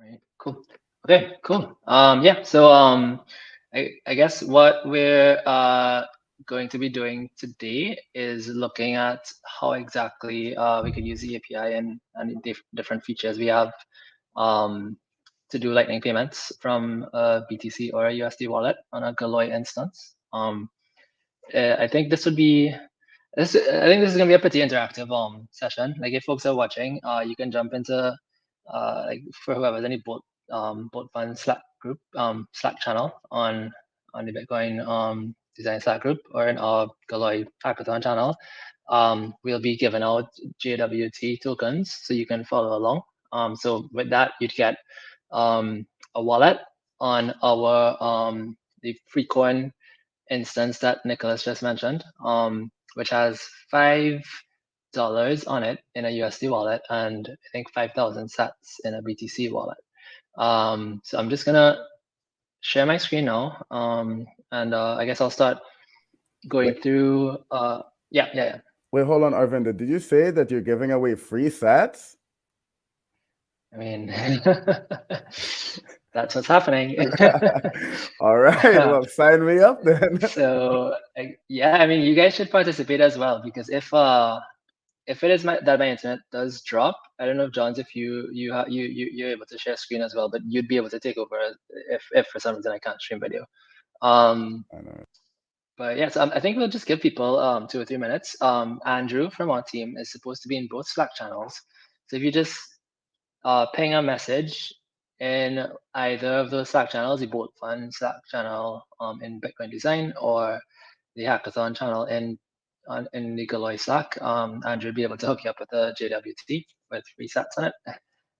Right. Cool. Okay. Cool. Yeah. So I guess what we're going to be doing today is looking at how exactly we could use the API and the different features we have um to do Lightning payments from a BTC or a USD wallet on a Galoy instance. I think this would be this. I think this is gonna be a pretty interactive session. Like if folks are watching, you can jump into like for whoever's any boat fund Slack group Slack channel on the Bitcoin design Slack group or in our Galoy hackathon channel. We'll be giving out JWT tokens so you can follow along. So with that, you'd get a wallet on our the Freecoin instance that Nicholas just mentioned, which has $5 on it in a USD wallet and I think 5,000 sats in a BTC wallet. So I'm just gonna share my screen now, and I guess I'll start going Wait, through. Yeah. wait, hold on, Arvin. Did you say that you're giving away free sats? I mean, that's what's happening. All right, well, sign me up then. So yeah, I mean, you guys should participate as well because if it is that my internet does drop, I don't know if John's if you're able to share screen as well, but you'd be able to take over if for some reason I can't stream video. Um, I know. but yeah, so I think we'll just give people 2 or 3 minutes. Andrew from our team is supposed to be in both Slack channels, so if you just ping a message in either of those Slack channels, the Bolt Fund Slack channel in Bitcoin Design or the Hackathon channel in the Galoy Slack, Andrew will be able to hook you up with a JWT with free sats on it,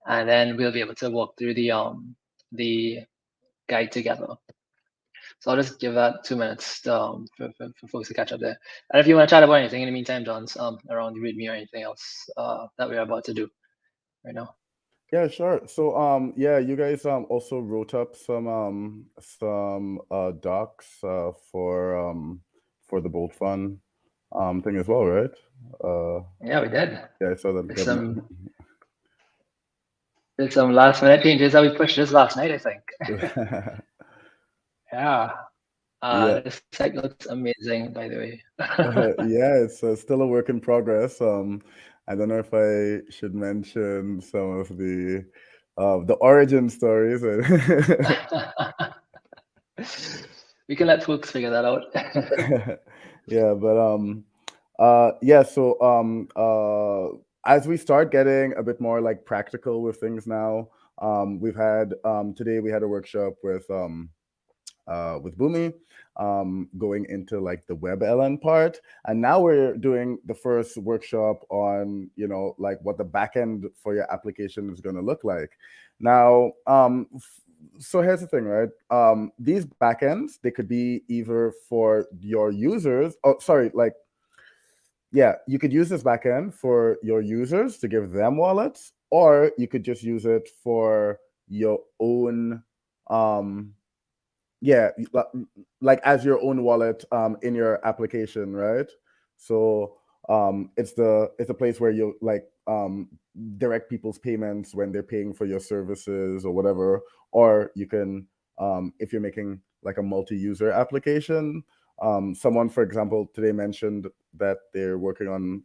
and then we'll be able to walk through the guide together. So I'll just give that 2 minutes for folks to catch up there. And if you want to chat about anything in the meantime, John's around the README or anything else that we're about to do right now. Yeah, sure. So, yeah, you guys also wrote up some docs for the Bolt Fund thing as well, right? Yeah, we did. Yeah, I saw that. There's some last minute changes that we pushed this last night, I think. Yeah. Yeah. This site looks amazing, by the way. Yeah, it's still a work in progress. I don't know if I should mention some of the origin stories. We can let folks figure that out. Yeah, but yeah. So as we start getting a bit more like practical with things now, we've had today we had a workshop with Boomi, going into like the WebLN part, and now we're doing the first workshop on like what the backend for your application is going to look like. Now, so here's the thing, right? These backends, they could be either for your users. Oh, sorry, like yeah, you could use this backend for your users to give them wallets, or you could just use it for your own yeah, like as your own wallet in your application, right? So it's a place where you like direct people's payments when they're paying for your services or whatever. Or you can if you're making like a multi-user application. Someone, for example, today mentioned that they're working on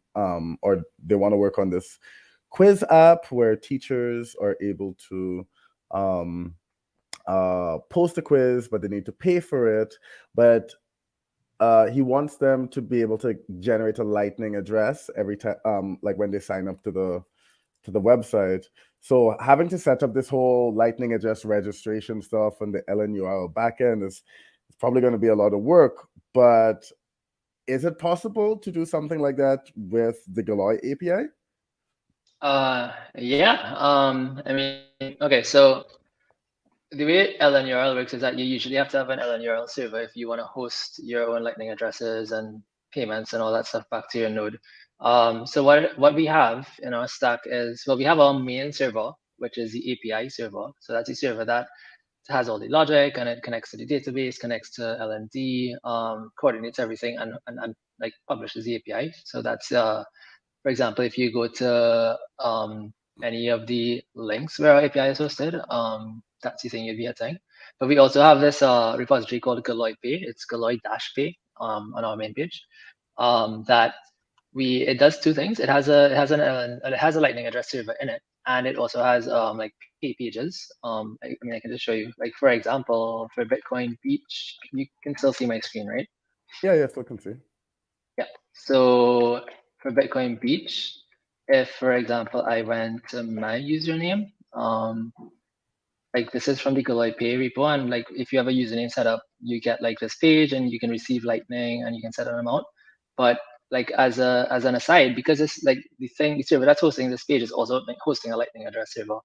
or they want to work on this quiz app where teachers are able to post a quiz, but they need to pay for it. But he wants them to be able to generate a Lightning address every time, like when they sign up to the website. So having to set up this whole Lightning address registration stuff on the LNURL backend is probably going to be a lot of work. But is it possible to do something like that with the Galoy API? Yeah. I mean, okay, so the way LNURL works is that you usually have to have an LNURL server if you want to host your own Lightning addresses and payments and all that stuff back to your node. So what we have in our stack is, well, we have our main server, which is the API server. So that's the server that has all the logic and it connects to the database, connects to LND, coordinates everything and like publishes the API. So that's, for example, if you go to any of the links where our API is hosted. That's the thing you'd be hitting. But we also have this repository called Galoy Pay. It's Galoy-Pay on our main page. That it does two things. It has a Lightning address server in it, and it also has like pay pages. I mean, I can just show you. Like for example, for Bitcoin Beach, you can still see my screen, right? Yeah, still can see. Yeah. So for Bitcoin Beach, if for example I went to my username, like this is from the Galoy Pay repo, and like if you have a username set up, you get like this page, and you can receive Lightning, and you can set an amount. But like as an aside, because it's like the server that's hosting this page is also like hosting a Lightning address server.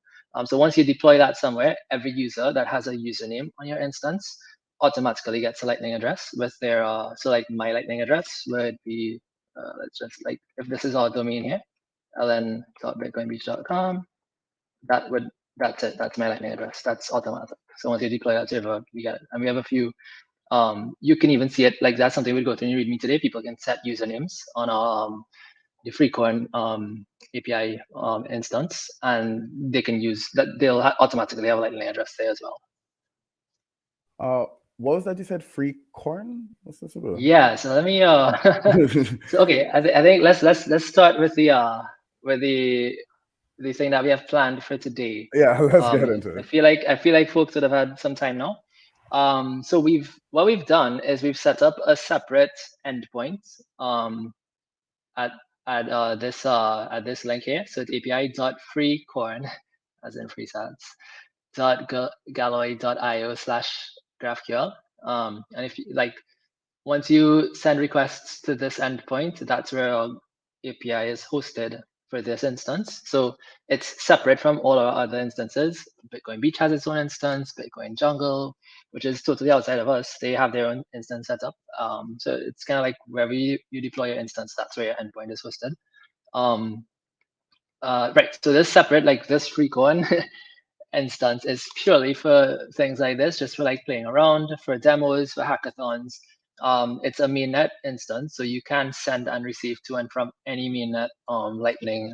So once you deploy that somewhere, every user that has a username on your instance automatically gets a Lightning address with their so like my Lightning address would be let's just like if this is our domain here, ln.bitcoinbeach.com, that's it. That's my Lightning address. That's automatic. So once you deploy that server, we get it. And we have a few. You can even see it like that's something we go through in your README today. People can set usernames on the Freecorn API instance, and they can use that. They'll automatically have a Lightning address there as well. What was that you said? Free corn? What's this about? Yeah. So let me. So okay, I think let's start with the thing that we have planned for today. Yeah, let's get into it. I feel like folks would have had some time now. So what we've done is we've set up a separate endpoint at this link here. So it's api.freecorn, as in free sats, .galoy.io/GraphQL. And if you like, once you send requests to this endpoint, that's where our API is hosted for this instance. So it's separate from all our other instances. Bitcoin Beach has its own instance, Bitcoin Jungle, which is totally outside of us. They have their own instance set up. So it's kind of like wherever you deploy your instance, that's where your endpoint is hosted. Right, so this separate, like this Freecorn instance is purely for things like this, just for like playing around, for demos, for hackathons. It's a mainnet instance, so you can send and receive to and from any mainnet Lightning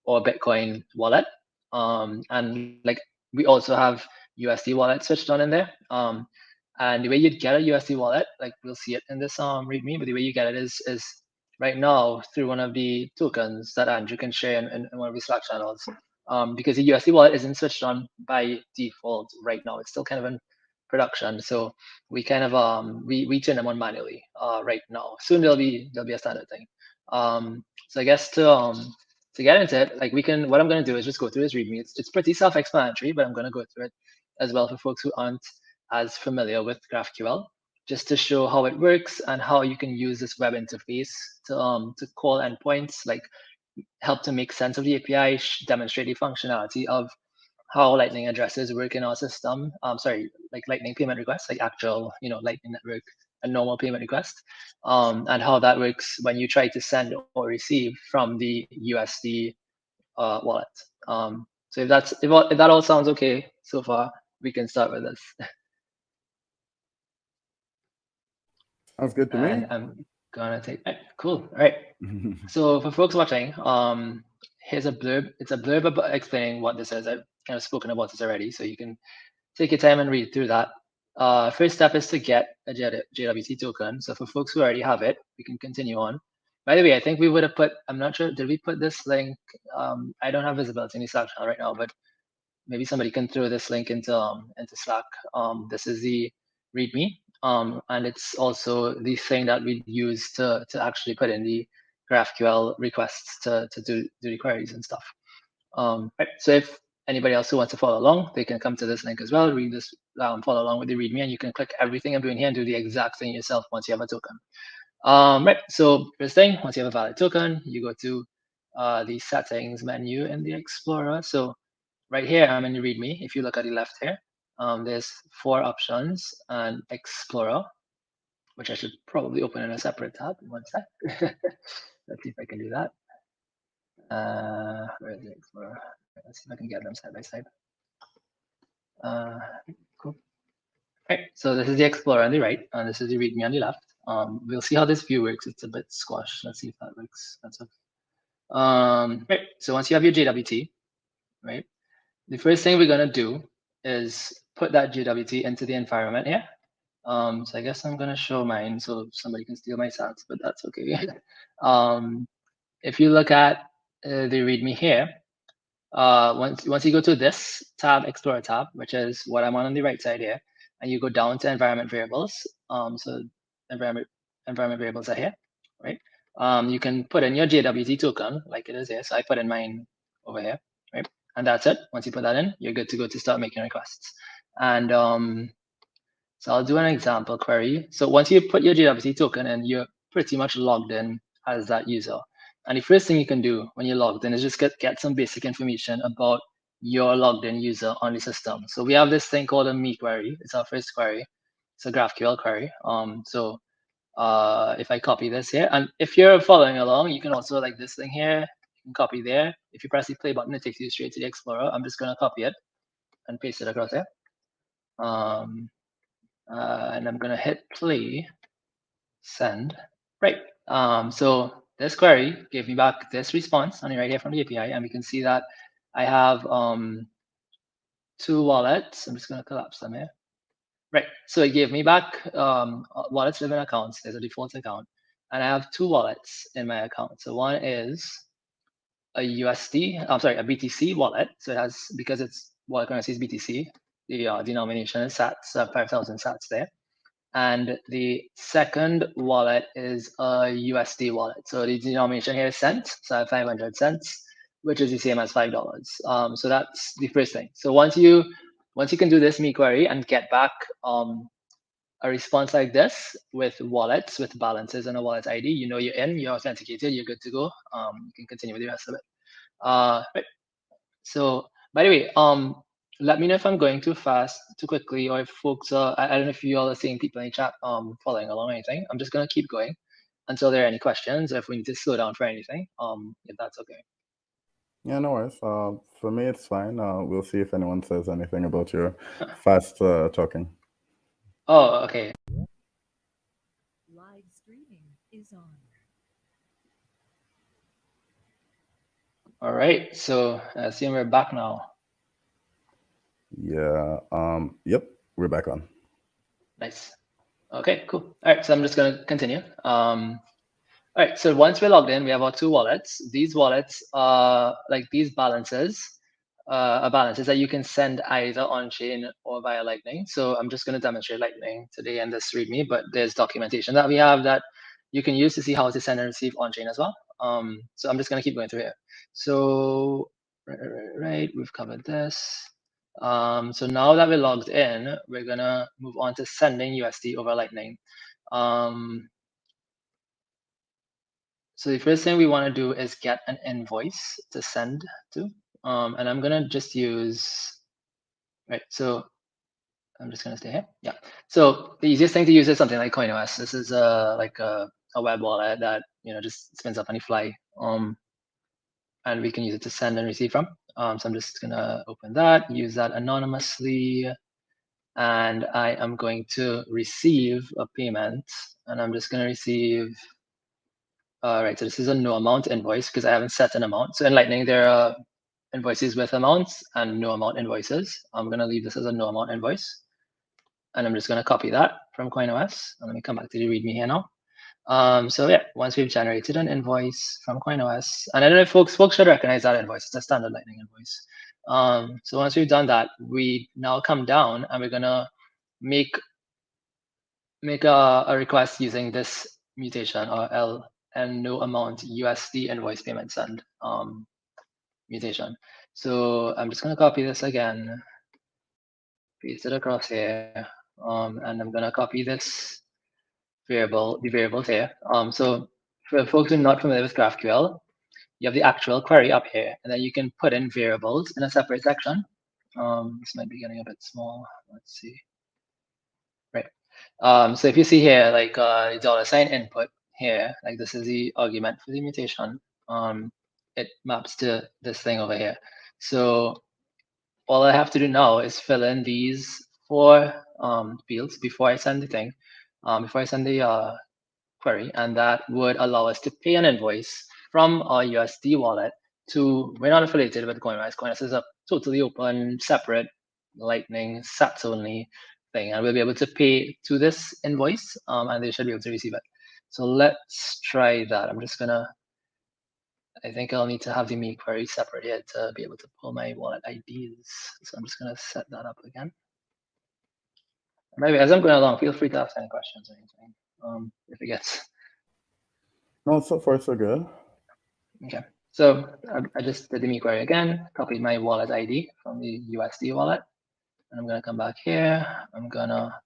or Bitcoin wallet. And like we also have USD wallet switched on in there. And the way you'd get a USD wallet, like we'll see it in this README, but the way you get it is right now through one of the tokens that Andrew can share in one of his Slack channels. Because the USD wallet isn't switched on by default right now. It's still kind of in production. So we kind of we turn them on manually right now. Soon there'll be a standard thing. So I guess to get into it, like what I'm gonna do is just go through this README. It's pretty self-explanatory, but I'm gonna go through it as well for folks who aren't as familiar with GraphQL, just to show how it works and how you can use this web interface to call endpoints, like help to make sense of the API, demonstrate the functionality of how Lightning addresses work in our system. Like Lightning payment requests, like actual, Lightning Network, a normal payment request, and how that works when you try to send or receive from the USD wallet. So if that all sounds okay so far, we can start with this. Sounds good to me. And I'm gonna take cool. All right. So for folks watching, here's a blurb. It's a blurb about explaining what this is. I've kind of spoken about this already, so you can take your time and read through that. First step is to get a JWT token. So for folks who already have it, we can continue on. By the way, I think we would have put, I'm not sure, did we put this link? I don't have visibility in the Slack channel right now, but maybe somebody can throw this link into Slack. This is the README, and it's also the thing that we use to actually put in the GraphQL requests to do the queries and stuff. Right. So if anybody else who wants to follow along, they can come to this link as well, read this, follow along with the README, and you can click everything I'm doing here and do the exact thing yourself once you have a token. Right. So first thing, once you have a valid token, you go to the settings menu in the Explorer. So right here, I'm in the README. If you look at the left here, there's 4 options and Explorer, which I should probably open in a separate tab. One sec. Let's see if I can do that. Where is the Explorer? Let's see if I can get them side by side. Cool. Right, so this is the Explorer on the right, and this is the README on the left. We'll see how this view works. It's a bit squashed. Let's see if that works. Right, so once you have your JWT, right? The first thing we're gonna do is put that JWT into the environment here. So I guess I'm gonna show mine so somebody can steal my stats, but that's okay. If you look at the README here, once you go to this tab, Explorer tab, which is what I'm on the right side here, and you go down to environment variables. So environment variables are here, right? You can put in your JWT token like it is here. So I put in mine over here, right? And that's it. Once you put that in, you're good to go to start making requests. And so I'll do an example query. So once you put your JWT token in, you're pretty much logged in as that user. And the first thing you can do when you're logged in is just get some basic information about your logged in user on the system. So we have this thing called a me query. It's our first query. It's a GraphQL query. If I copy this here, and if you're following along, you can also like this thing here, you can copy there. If you press the play button, it takes you straight to the Explorer. I'm just gonna copy it and paste it across here. And I'm gonna hit play, send. Right. So this query gave me back this response on the right here from the API, and we can see that I have two wallets. I'm just gonna collapse them here. Right. So it gave me back wallets live in accounts. There's a default account, and I have two wallets in my account. So one is a USD, I'm sorry, a BTC wallet. So it has, because it's wallet currency is BTC, the denomination is sats, 5,000 sats there. And the second wallet is a USD wallet. So the denomination here is cents, so I have 500 cents, which is the same as $5. So that's the first thing. So once you can do this me query and get back a response like this with wallets, with balances and a wallet ID, you know you're in, you're authenticated, you're good to go. You can continue with the rest of it. Right. So by the way, let me know if I'm going too fast, too quickly, or if folks I don't know if you all are seeing people in the chat following along or anything. I'm just gonna keep going until there are any questions, or if we need to slow down for anything, if that's okay. Yeah, no worries. For me, it's fine. We'll see if anyone says anything about your fast talking. Oh, okay. Live streaming is on. All right. So I assume we're back now. Yeah. Yep. We're back on. Nice. Okay, cool. All right. So I'm just gonna continue. All right, so once we're logged in, we have our two wallets. These wallets are like these balances, are balances that you can send either on-chain or via Lightning. So I'm just going to demonstrate Lightning today in this README, but there's documentation that we have that you can use to see how to send and receive on-chain as well. So I'm just going to keep going through here. So, right, we've covered this. So now that we're logged in, we're going to move on to sending USD over Lightning. So the first thing we want to do is get an invoice to send to. And I'm going to just use, right, so I'm just going to stay here. Yeah. So the easiest thing to use is something like CoinOS. This is like a web wallet that, just spins up on the fly. And we can use it to send and receive from. So I'm just going to open that, use that anonymously. And I am going to receive a payment. And I'm just going to receive, all right, so this is a no amount invoice because I haven't set an amount. So in Lightning, there are invoices with amounts and no amount invoices. I'm going to leave this as a no amount invoice. And I'm just going to copy that from CoinOS. And let me come back to the README here now. So yeah, once we've generated an invoice from CoinOS, and I don't know if folks should recognize that invoice. It's a standard Lightning invoice. So once we've done that, we now come down and we're going to make a request using this mutation or L and no amount USD invoice payment send mutation. So I'm just going to copy this again, paste it across here, and I'm going to copy this variable, the variables here. So for folks who are not familiar with GraphQL, you have the actual query up here, and then you can put in variables in a separate section. This might be getting a bit small. Let's see. Right. So if you see here, like the $ input here, like this is the argument for the mutation. It maps to this thing over here. So all I have to do now is fill in these 4 fields before I send the thing, before I send the query, and that would allow us to pay an invoice from our USD wallet we're not affiliated with CoinWise. CoinWise is a totally open, separate Lightning sats only thing, and we'll be able to pay to this invoice, and they should be able to receive it. So let's try that. I think I'll need to have the me query separate here to be able to pull my wallet IDs. So I'm just gonna set that up again. Maybe as I'm going along, feel free to ask any questions or anything, if it gets. No, so far so good. Okay, so I just did the me query again, copied my wallet ID from the USD wallet, and I'm gonna come back here. I'm gonna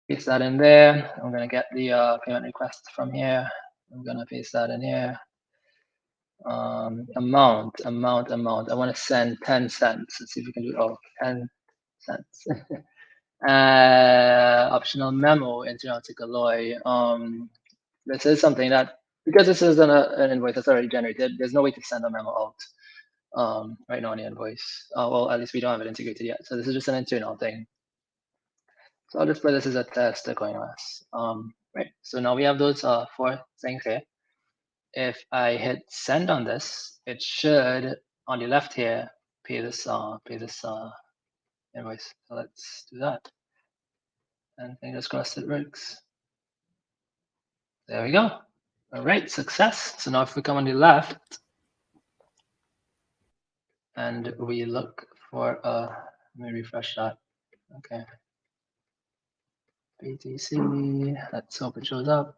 paste that in there. I'm gonna get the payment request from here. I'm gonna paste that in here. Amount. I want to send 10 cents. Let's see if we can do it. Oh, 10 cents. Optional memo into Galoy. This is something that, because this is an invoice that's already generated, there's no way to send a memo out right now on the invoice. Well, at least we don't have it integrated yet. So this is just an internal thing. So I'll just put this as a test to CoinOS. Right. So now we have those 4 things here. If I hit send on this, it should on the left here pay this invoice. So let's do that. And fingers crossed it works. There we go. All right, success. So now if we come on the left and we look for let me refresh that. Okay. BTC, let's hope it shows up.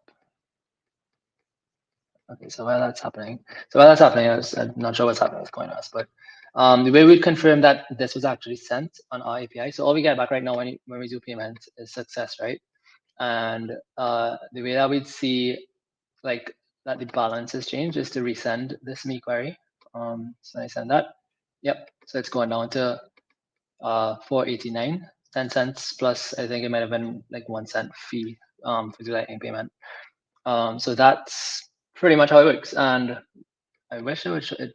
Okay, so while that's happening, I'm not sure what's happening with CoinOS, but the way we confirm that this was actually sent on our API. So all we get back right now when we do payment is success, right? And the way that we'd see like that the balance has changed is to resend this me query. So I send that. Yep. So it's going down to 4.89, 10 cents plus. I think it might have been like 1 cent fee for the Lightning payment. So that's pretty much how it works. And I wish it would show it.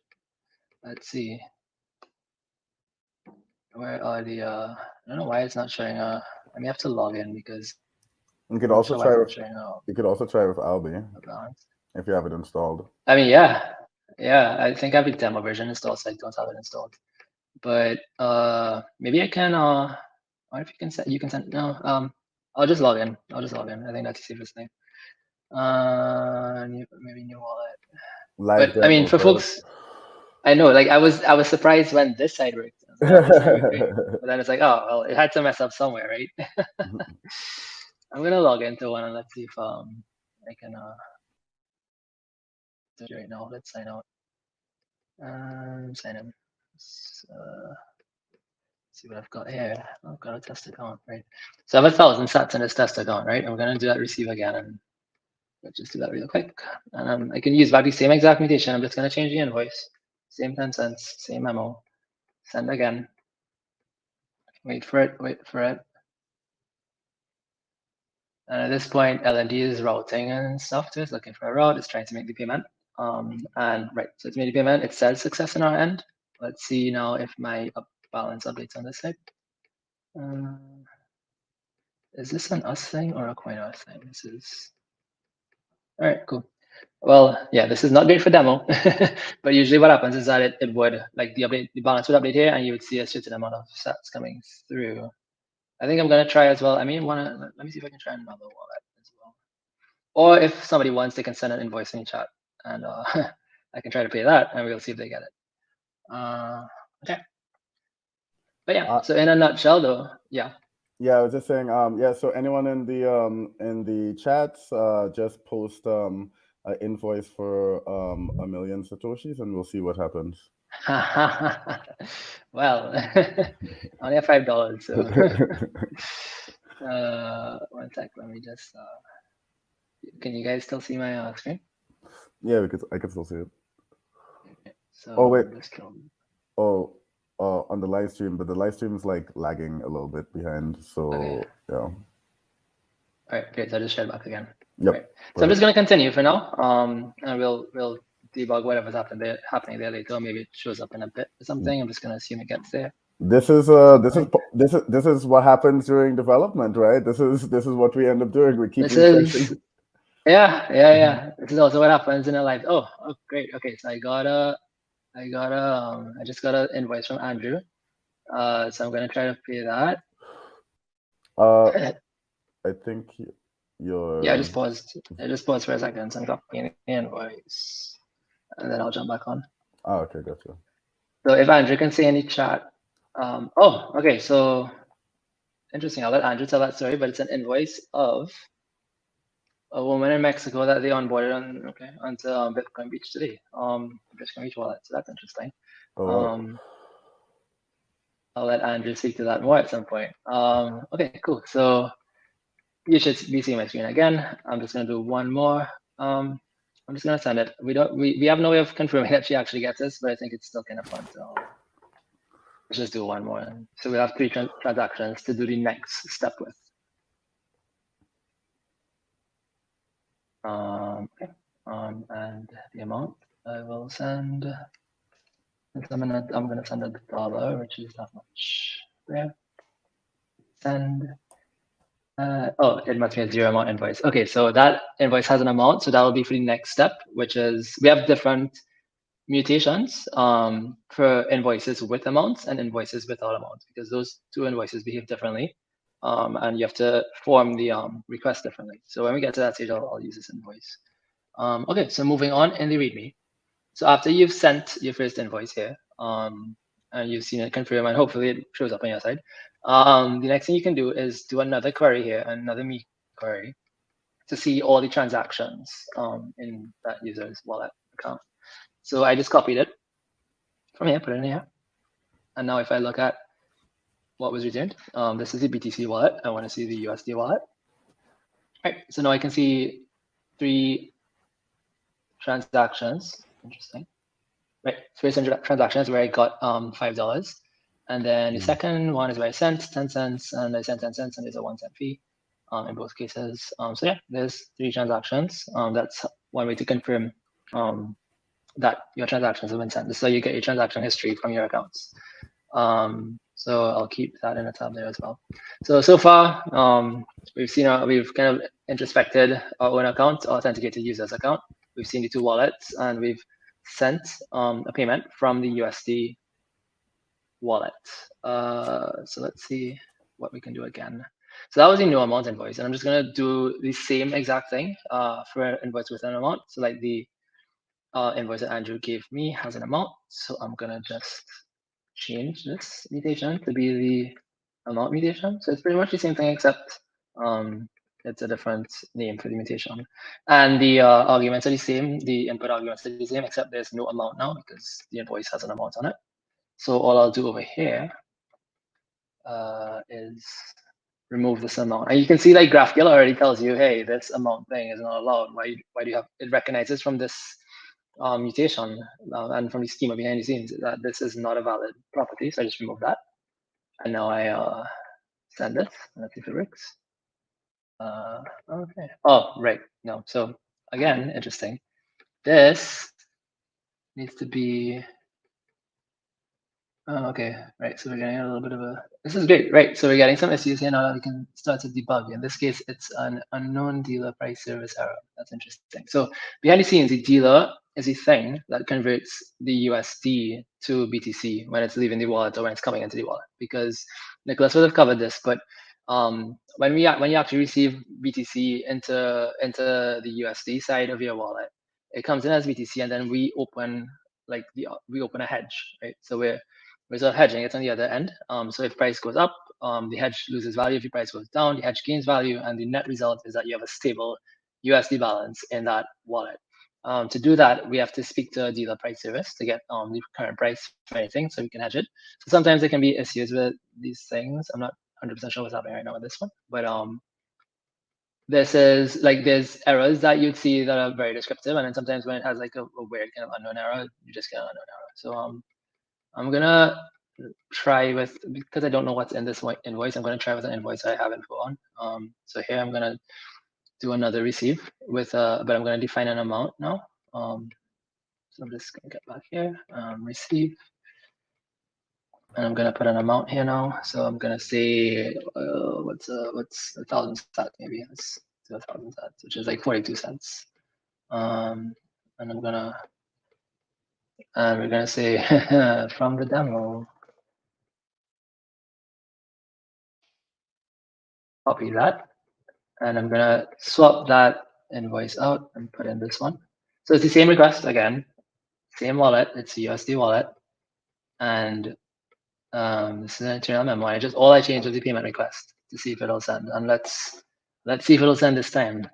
Let's see. Where are the I don't know why it's not showing I may have to log in because you could also try with Alby balance. if you have it installed. I mean, yeah, I think I have the demo version installed, so I don't have it installed. But maybe I can or if you can send no, I'll just log in. I think that's the safest thing. Maybe new wallet. Live but I mean, for folks, I know, like I was surprised when this side worked. Like, this side worked great. But then it's like, oh well, it had to mess up somewhere, right? I'm gonna log into one and let's see if I can do it right now. Let's sign out. Sign in. See what I've got here. I've got a test account, right? So I have 1,000 sats in this test account, right? And we're gonna do that receive again, and let's just do that real quick. And I can use back the same exact mutation. I'm just gonna change the invoice. Same 10 cents, same memo. Send again. Wait for it. And at this point, L&D is routing and stuff to it. It's looking for a route. It's trying to make the payment. And right, so it's made the payment. It says success on our end. Let's see now if my balance updates on this side. Is this an us thing or a CoinOS thing? This is. All right, cool. Well, yeah, this is not great for demo, but usually what happens is that it would, like the balance would update here and you would see a certain amount of sats coming through. I think I'm gonna try as well. I mean, let me see if I can try another wallet as well. Or if somebody wants, they can send an invoice in the chat and I can try to pay that and we'll see if they get it. Okay. But yeah, so in a nutshell though, yeah. Yeah, I was just saying, yeah, so anyone in the chats, just post an invoice for 1 million Satoshis and we'll see what happens. Well, only have $5, so 1 sec, let me just can you guys still see my screen? Yeah, I can still see it. Okay, so oh wait, on the live stream, but the live stream is like lagging a little bit behind, so okay. Yeah. All right, great. So I just shared back again. Yep. Right. So I'm just gonna continue for now, and we'll debug whatever's happening there later. Or maybe it shows up in a bit or something. I'm just gonna assume it gets there. This is what happens during development, right? This is what we end up doing. We keep refreshing. Yeah. This is also what happens in a life. Oh, great. Okay, so I just got an invoice from Andrew. So I'm gonna try to pay that. Uh, I think Yeah, you're. I just paused for a second. So I'm copying the invoice, and then I'll jump back on. Oh, okay, gotcha. So if Andrew can see any chat. Oh, okay. So interesting. I'll let Andrew tell that story, but it's an invoice of a woman in Mexico that they onboarded onto Bitcoin Beach today. Bitcoin Beach wallet. So that's interesting. Oh wow. I'll let Andrew speak to that more at some point. Okay, cool. So you should be seeing my screen again. I'm just gonna do one more. I'm just gonna send it. We have no way of confirming that she actually gets this, but I think it's still kind of fun. So let's just do one more. So we have three transactions to do the next step with. Okay. And the amount I will send. I'm gonna send $1, which is not much. There. Send. Oh, it must be a 0 amount invoice. Okay, so that invoice has an amount, so that will be for the next step, which is we have different mutations for invoices with amounts and invoices without amounts, because those two invoices behave differently, and you have to form the request differently. So when we get to that stage, I'll use this invoice. Okay, so moving on in the README. So after you've sent your first invoice here, and you've seen it confirm, and hopefully it shows up on your side, the next thing you can do is do another query here, another me query, to see all the transactions in that user's wallet account. So I just copied it from here, put it in here. And now if I look at what was returned, this is the BTC wallet. I want to see the USD wallet. Right, so now I can see 3 transactions. Interesting. Right, first transaction is where I got $5. And then the second one is where I sent 10 cents, and I sent 10 cents, and there's a 1 cent fee in both cases. So yeah, there's 3 transactions. That's one way to confirm that your transactions have been sent. So you get your transaction history from your accounts. So I'll keep that in a tab there as well. So far, we've kind of introspected our own account, authenticated user's account. We've seen the 2 wallets, and we've sent a payment from the USD wallet. So let's see what we can do again. So that was a new amount invoice, and I'm just gonna do the same exact thing for an invoice with an amount. So like the invoice that Andrew gave me has an amount, so I'm gonna just change this mutation to be the amount mutation. So it's pretty much the same thing, except it's a different name for the mutation. And the arguments are the same, the input arguments are the same, except there's no amount now because the invoice has an amount on it. So all I'll do over here is remove this amount. And you can see like GraphQL already tells you, hey, this amount thing is not allowed. Why do you have, it recognizes from this mutation and from the schema behind the scenes that this is not a valid property. So I just remove that. And now I send this. Let's see if it works. Okay. Oh, right. No. So again, interesting. This needs to be. Oh, okay. Right. So we're getting a little bit of a. This is great. Right. So we're getting some issues here now that we can start to debug. In this case, it's an unknown dealer price service error. That's interesting. So behind the scenes, the dealer is a thing that converts the USD to BTC when it's leaving the wallet or when it's coming into the wallet. Because Nicholas would have covered this, but when you actually receive BTC into the USD side of your wallet, it comes in as BTC, and then we open a hedge, right? So we're sort of hedging. It's on the other end. So if price goes up, the hedge loses value. If the price goes down, the hedge gains value, and the net result is that you have a stable USD balance in that wallet. To do that, we have to speak to a dealer price service to get the current price for anything, so we can hedge it. So sometimes there can be issues with these things. I'm not 100% sure what's happening right now with this one, but this is like there's errors that you'd see that are very descriptive, and then sometimes when it has like a weird kind of unknown error, you just get an unknown error. So I'm gonna try with, because I don't know what's in this invoice, I'm gonna try with an invoice I have info on. So here I'm gonna do another receive with but I'm gonna define an amount now. So I'm just gonna get back here, receive, and I'm gonna put an amount here now. So I'm gonna say what's 1,000 sat maybe. Let's to 1,000 sats, which is like 42 cents. And we're gonna say from the demo, copy that, and I'm gonna swap that invoice out and put in this one. So it's the same request again, same wallet. It's a USD wallet, and this is an internal memo. All I changed was the payment request to see if it'll send, and let's see if it'll send this time.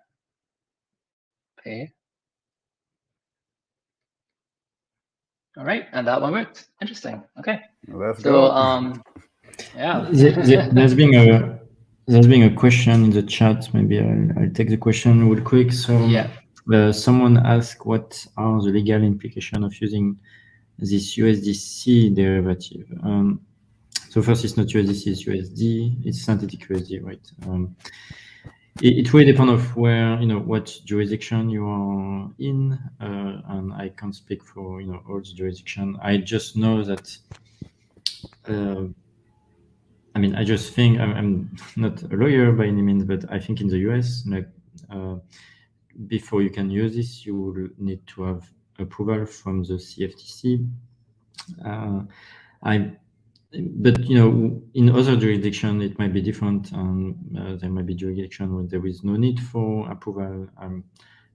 Pay. All right, and that one worked. Interesting. Okay. Let's so, go. Yeah. There's been a question in the chat. Maybe I'll take the question real quick. So yeah. Someone asked what are the legal implications of using this USDC derivative. So first, it's not USDC, it's USD. It's synthetic USD, right? It will depend of where, what jurisdiction you are in, and I can't speak for, all the jurisdiction. I just know that, I mean, I just think, I'm not a lawyer by any means, but I think in the US, like, before you can use this, you will need to have approval from the CFTC. But in other jurisdiction it might be different, and there might be jurisdiction where there is no need for approval.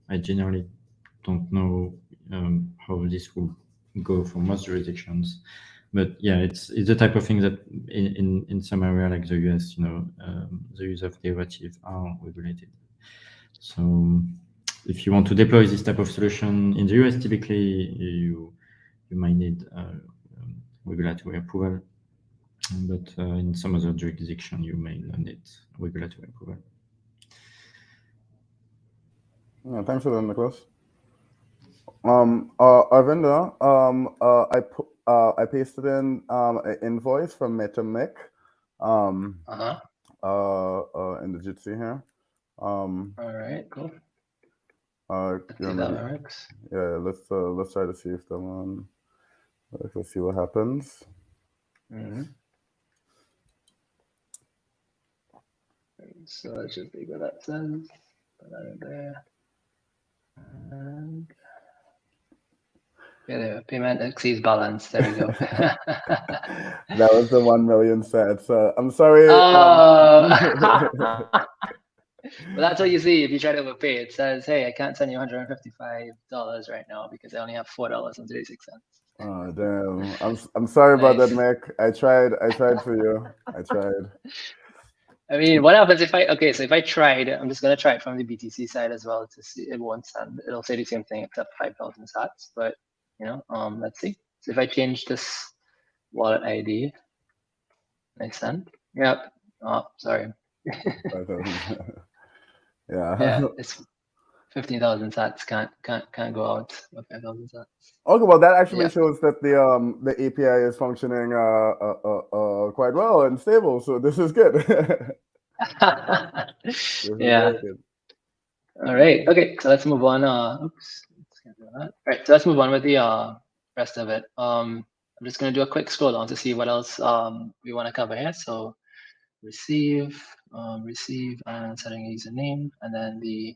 I generally don't know how this will go for most jurisdictions, but yeah, it's the type of thing that in some area like the US, the use of derivatives are regulated. So if you want to deploy this type of solution in the US, typically you might need regulatory approval. But in some other jurisdiction, you may not need regulatory approval. Yeah, thanks for that, Nicholas. Arvinda, I pasted in an invoice from MetaMic in the Jitsi here. All right, cool. That works. Yeah, let's try to see if someone. Let's see what happens. Mm-hmm. So let's just see what that says. Put that in there. And yeah, there, payment exceeds balance. There we go. That was the 1 million sats. I'm sorry. Well, that's what you see if you try to overpay. It says, "Hey, I can't send you $155 right now because I only have $4.36." Oh damn! I'm sorry about that, Mick. I tried for you. I tried. I mean, what happens if if I tried, I'm just gonna try it from the BTC side as well to see. It won't send. It'll say the same thing except 5,000 sats. But let's see. So if I change this wallet ID, I send. Yep. Oh, sorry. Yeah, it's 15,000 sats. Can't go out with 5,000 sats. Okay, well, that actually shows that the API is functioning quite well and stable. So this is good. Yeah. All right. Okay. So let's move on. Oops. Can't do that. All right. So let's move on with the rest of it. I'm just gonna do a quick scroll down to see what else we want to cover here. So receive and setting a username, and then the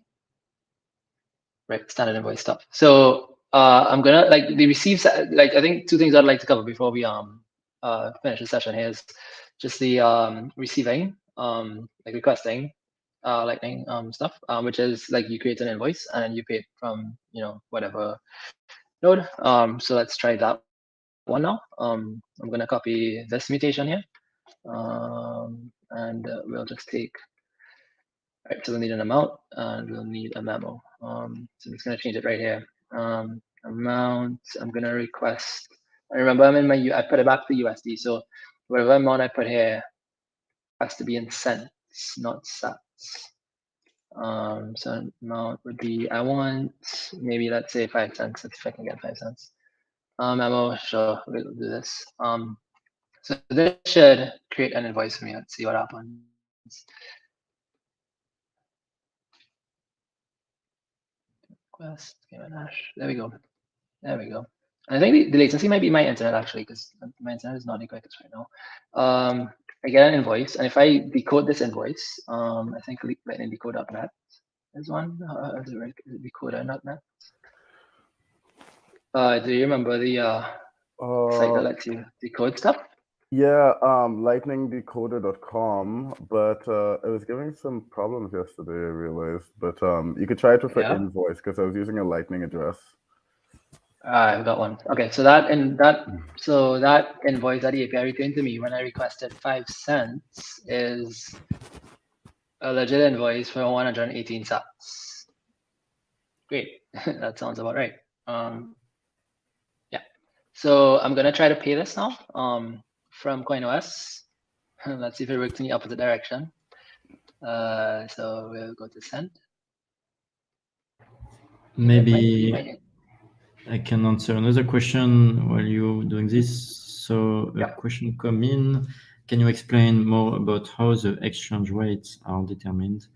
standard invoice stuff. So I'm gonna the receive I think two things I'd like to cover before we finish the session here is just the receiving requesting Lightning stuff, which is you create an invoice and you pay it from whatever node. So let's try that one now. I'm gonna copy this mutation here, and we'll just take. Right, so we'll need an amount and we'll need a memo. So I'm just gonna change it right here. Amount, I'm gonna request. I remember I put it back to USD. So whatever amount I put here has to be in cents, not sats. So amount would be, I want maybe let's say 5 cents. Let's see if I can get 5 cents. Memo, sure, we'll do this. So this should create an invoice for me. Let's see what happens. Request, there we go. There we go. I think the latency might be my internet actually, because my internet is not the quickest right now. I get an invoice, and if I decode this invoice, I think Lightning decode.net. is one. Is it decoder, not net? Do you remember the site that lets you decode stuff? Yeah, lightningdecoder.com, but it was giving some problems yesterday, I realized. But you could try it with an invoice because I was using a Lightning address. I've got one. Okay, so that invoice that the API returned to me when I requested 5 cents is a legit invoice for 118 sats. Great, that sounds about right. Yeah, so I'm gonna try to pay this now from CoinOS. Let's see if it works in the opposite direction. So we'll go to send. Maybe I can answer another question while you're doing this. So a question come in. Can you explain more about how the exchange rates are determined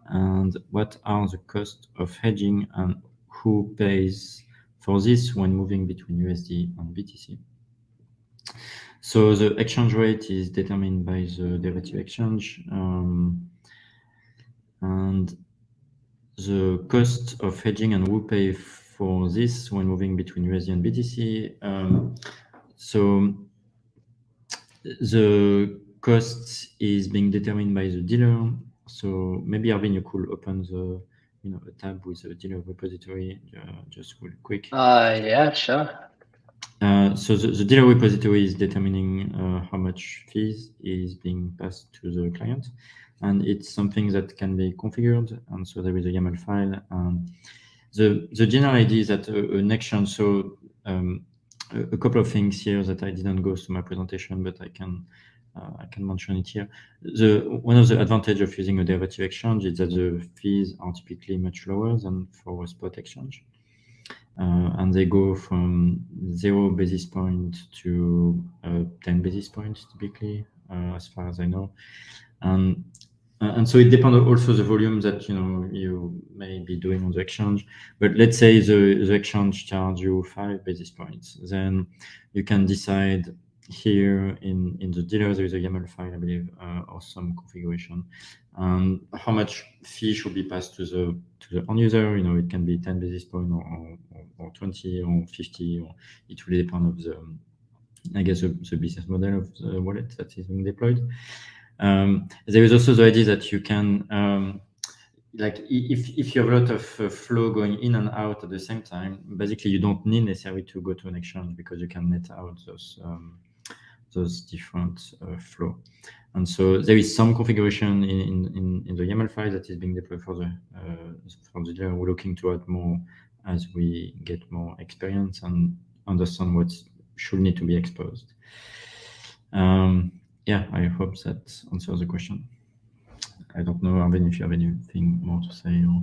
and what are the costs of hedging and who pays for this when moving between USD and BTC? So the exchange rate is determined by the derivative exchange, and the cost of hedging and who pay for this when moving between USD and BTC. So the cost is being determined by the dealer. So maybe Arvin, you could open the a tab with the dealer repository just real quick. Yeah, sure. So the dealer repository is determining how much fees is being passed to the client, and it's something that can be configured. And so there is a YAML file. The general idea is that an exchange. So a couple of things here that I didn't go through my presentation, but I can mention it here. One of the advantages of using a derivative exchange is that the fees are typically much lower than for a spot exchange. And they go from 0 basis point to 10 basis points typically, as far as I know. And so it depends also the volume that you may be doing on the exchange. But let's say the exchange charge you 5 basis points, then you can decide here in the dealer there is a YAML file, I believe, or some configuration, how much fee should be passed to the end user. It can be 10 basis point or 20 or 50, or it really depends on the business model of the wallet that is being deployed. There is also the idea that you can, if you have a lot of flow going in and out at the same time, basically you don't need necessarily to go to an exchange because you can net out those different flow. And so there is some configuration in the YAML file that is being deployed for the dealer. We're looking to add more as we get more experience and understand what should need to be exposed. Yeah, I hope that answers the question. I don't know, Arvin, if you have anything more to say. Or...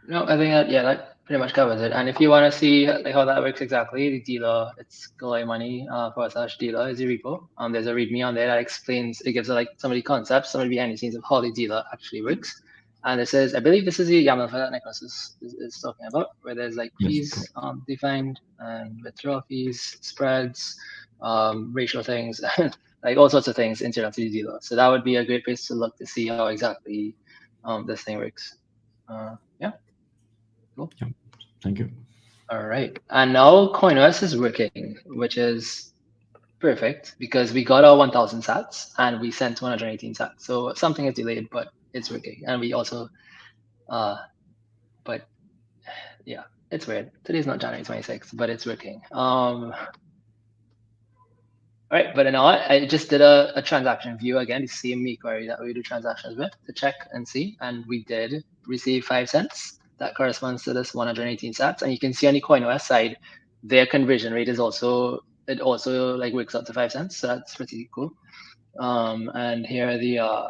No, I think that pretty much covers it. And if you want to see how that works exactly, the dealer, it's Galoy Money /dealer is the repo. There's a README on there that explains, it gives some of the concepts, some of the behind the scenes of how the dealer actually works. And this is, I believe this is the YAML file that Nicholas is talking about, where there's fees defined and withdrawal fees, spreads, ratio things, all sorts of things internal to the dealer. So that would be a great place to look to see how exactly this thing works. Yeah. Cool. Yeah, thank you. All right. And now CoinOS is working, which is perfect because we got our 1000 sats and we sent 118 sats. So something is delayed, but it's working. And we also, but yeah, it's weird. Today's not January 26th, but it's working. All right, but now I just did a transaction view again, the same me query that we do transactions with to check and see. And we did receive 5 cents. That corresponds to this 118 sats. And you can see on the CoinOS side, their conversion rate is also, it also works out to 5 cents. So that's pretty cool. And here are the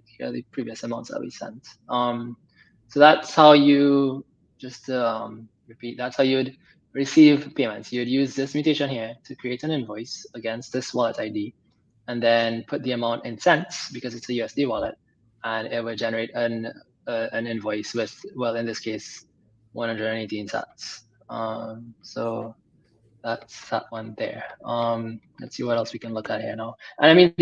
here are the previous amounts that we sent. So that's how you just repeat. That's how you would receive payments. You'd use this mutation here to create an invoice against this wallet ID, and then put the amount in cents because it's a USD wallet, and it would generate an invoice with, well, in this case, 118 sats. So that's that one there. Let's see what else we can look at here now. And I mean,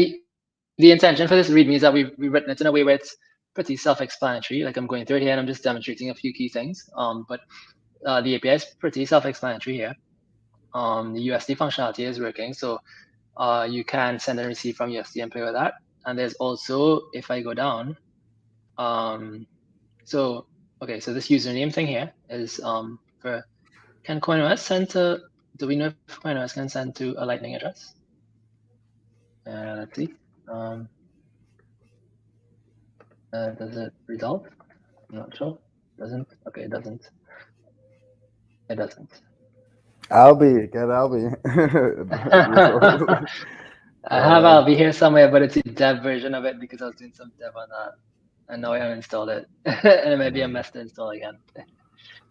the intention for this README is that we've written it in a way where it's pretty self-explanatory. Like I'm going through it here and I'm just demonstrating a few key things. But the API is pretty self-explanatory here. The USD functionality is working, so you can send and receive from USD and play with that. And there's also, if I go down, so this username thing here is for, can CoinOS send to, do we know if CoinOS can send to a Lightning address? Let's see. Does it resolve? I'm not sure. Doesn't? Okay, it doesn't. It doesn't. Alby, get Alby. I have Alby here somewhere, but it's a dev version of it because I was doing some dev on that. And now I uninstalled it. And it might be a mess to install again.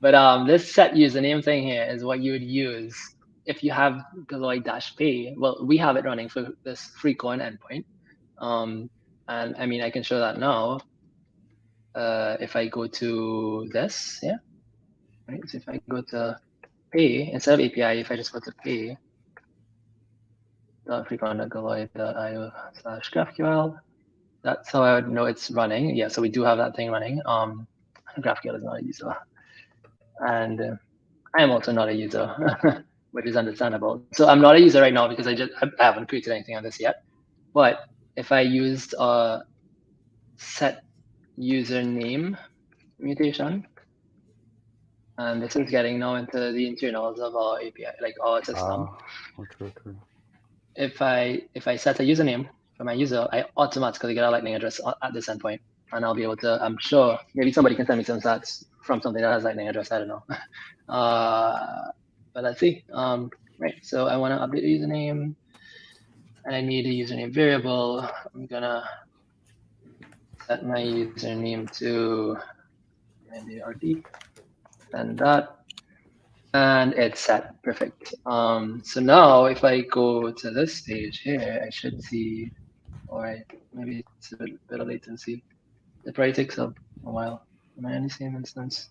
But this set username thing here is what you would use if you have Galoy-pay. Well, we have it running for this free coin endpoint. And I mean, I can show that now. If I go to this, yeah. Right. So if I go to pay, instead of API, if I just go to pay, freecon.galoy.io/GraphQL, that's how I would know it's running. Yeah, so we do have that thing running. GraphQL is not a user. And I am also not a user, which is understandable. So I'm not a user right now because I haven't created anything on this yet. But if I used a set username mutation, and this is getting now into the internals of our API, like our system. Okay. If I set a username for my user, I automatically get a Lightning address at this endpoint, and I'll be able to. I'm sure maybe somebody can send me some stats from something that has Lightning address. I don't know. But let's see. Right. So I want to update the username, and I need a username variable. I'm gonna set my username to maybe RD, and that. And it's set. Perfect. So now if I go to this page here, I should see, or maybe it's a bit of latency. It probably takes a while. Am I on the same instance?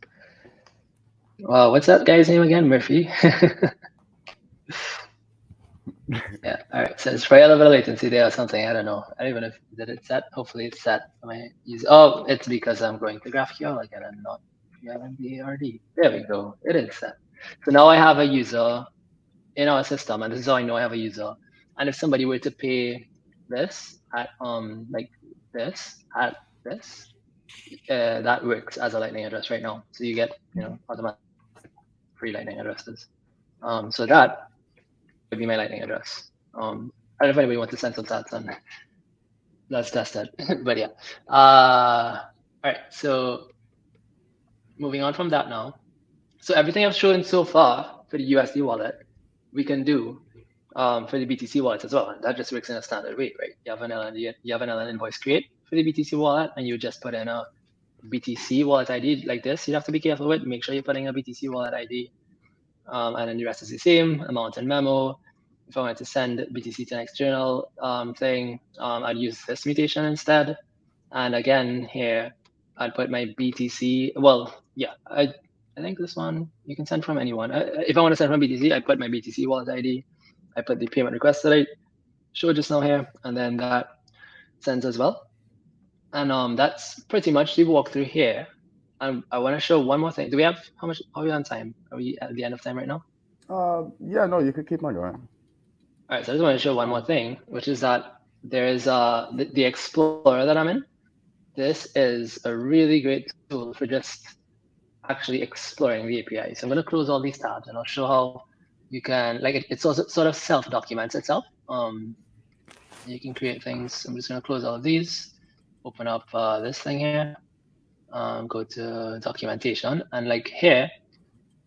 Wow, what's that guy's name again? Murphy? Yeah, all right. So it's probably a little bit of latency there or something. I don't know. I don't even know if did it set. Hopefully it's set. Oh, it's because I'm going to GraphQL again and not GraphQL. There we go. It is set. So now I have a user in our system, and this is how I know I have a user. And if somebody were to pay this at like this at this, that works as a Lightning address right now. So you get automatic free Lightning addresses. So that would be my Lightning address. I don't know if anybody wants to send some stats on. Let's test it. But yeah. All right. So moving on from that now. So everything I've shown so far for the USD wallet, we can do for the BTC wallets as well. And that just works in a standard way, right? You have an LN invoice create for the BTC wallet, and you just put in a BTC wallet ID like this. You have to be careful with. Make sure you're putting a BTC wallet ID, and then the rest is the same amount and memo. If I wanted to send BTC to an external thing, I'd use this mutation instead. And again, here I'd put my BTC. Well, yeah, I think this one you can send from anyone. If I want to send from BTC, I put my BTC wallet ID. I put the payment request that I showed just now here, and then that sends as well. And that's pretty much the walkthrough here. And I want to show one more thing. Do we have how are we on time? Are we at the end of time right now? Yeah, no, you could keep on going. All right, so I just want to show one more thing, which is that there is the Explorer that I'm in. This is a really great tool for just actually exploring the API. So I'm going to close all these tabs, and I'll show how you can, like, it's also sort of self-documents itself. You can create things. I'm just going to close all of these, open up this thing here, go to documentation, and like here,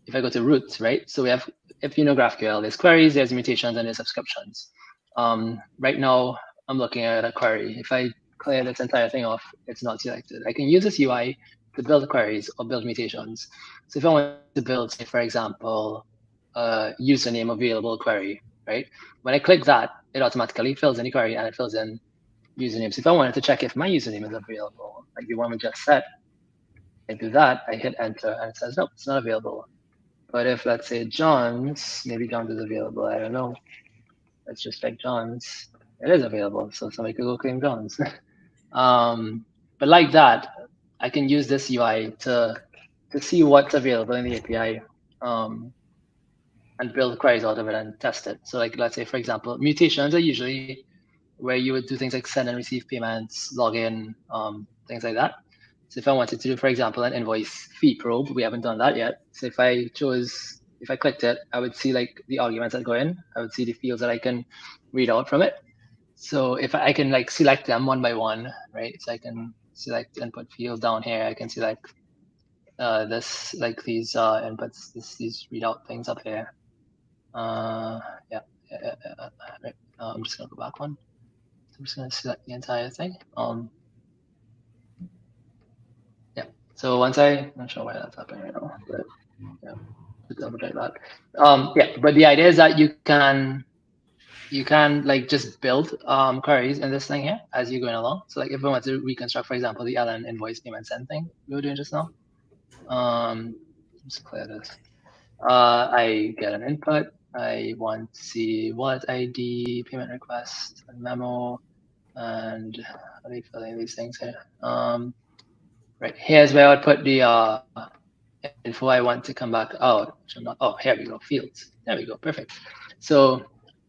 if I go to root, right? So we have, if you know GraphQL, there's queries, there's mutations, and there's subscriptions. Right now, I'm looking at a query. If I clear this entire thing off, it's not selected. I can use this UI to build queries or build mutations. So if I want to build, say, for example, a username available query, right? When I click that, it automatically fills in the query and it fills in usernames. If I wanted to check if my username is available, like the one we just set, I do that, I hit enter, and it says, nope, it's not available. But if, let's say, John's, maybe John's is available, I don't know. Let's just check John's. It is available, so somebody could go claim John's. But like that, I can use this UI to see what's available in the API and build queries out of it and test it. So like, let's say, for example, mutations are usually where you would do things like send and receive payments, login, things like that. So if I wanted to do, for example, an invoice fee probe, we haven't done that yet. So if I clicked it, I would see like the arguments that go in. I would see the fields that I can read out from it. So if I can like select them one by one, right? So I can select input fields down here. I can select this, like these inputs, these readout things up here. Yeah. Right. I'm just gonna go back one. I'm just gonna select the entire thing. Yeah. So once I'm not sure why that's happening right now, but yeah, just double check that. Yeah. But the idea is that you can like just build queries in this thing here as you're going along. So like if we want to reconstruct, for example, the LN invoice payment send thing we were doing just now. Just clear this. I get an input. I want to see wallet ID, payment request, memo, and how do you fill in these things here? Right, here's where I would put the info I want to come back out. Oh, here we go, fields. There we go, perfect. So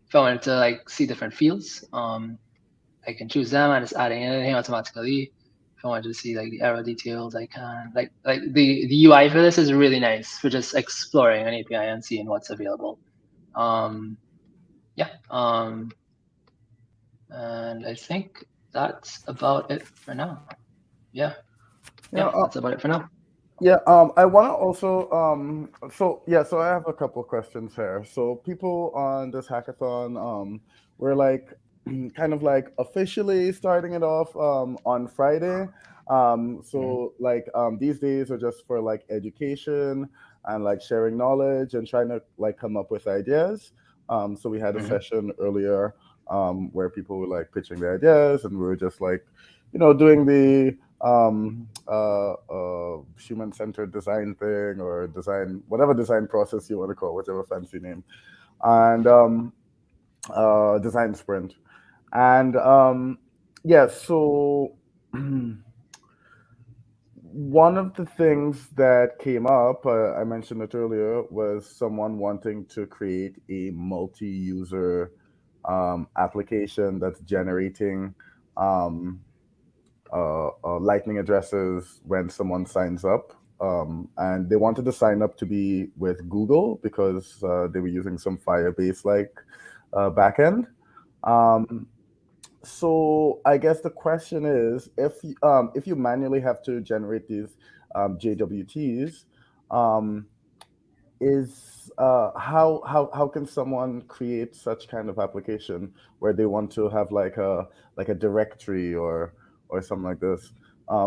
if I wanted to like see different fields, I can choose them and it's adding anything automatically. If I wanted to see like the error details, I can. Like the UI for this is really nice for just exploring an API and seeing what's available. Yeah. And I think that's about it for now. Yeah. Yeah, that's about it for now. Yeah, I want to also, so I have a couple of questions here. So people on this hackathon, we're like kind of like officially starting it off on Friday. So like these days are just for like education and like sharing knowledge and trying to like come up with ideas. So we had a session earlier where people were like pitching their ideas, and we were just like, doing the human-centered design thing, or design, whatever design process you want to call, whatever fancy name, and design sprint. And yeah, so one of the things that came up, I mentioned it earlier, was someone wanting to create a multi-user application that's generating lightning addresses when someone signs up. And they wanted to sign up to be with Google because they were using some Firebase like backend. So I guess the question is, if you manually have to generate these JWTs, is how can someone create such kind of application where they want to have like a directory or something like this?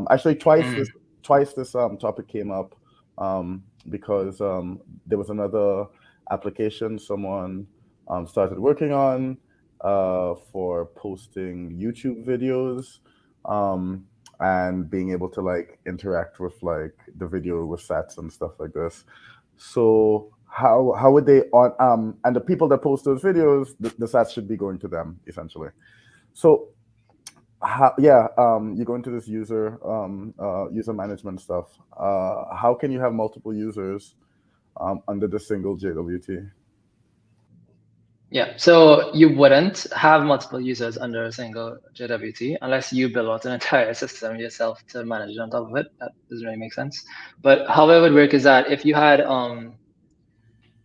Actually, twice this topic came up because there was another application someone started working on for posting YouTube videos and being able to like interact with like the video with sats and stuff like this. So how would they on and the people that post those videos, the sats should be going to them essentially. So you go into this user management stuff. How can you have multiple users under the single JWT? Yeah, so you wouldn't have multiple users under a single JWT unless you build out an entire system yourself to manage it on top of it. That doesn't really make sense. But how it would work is that if you had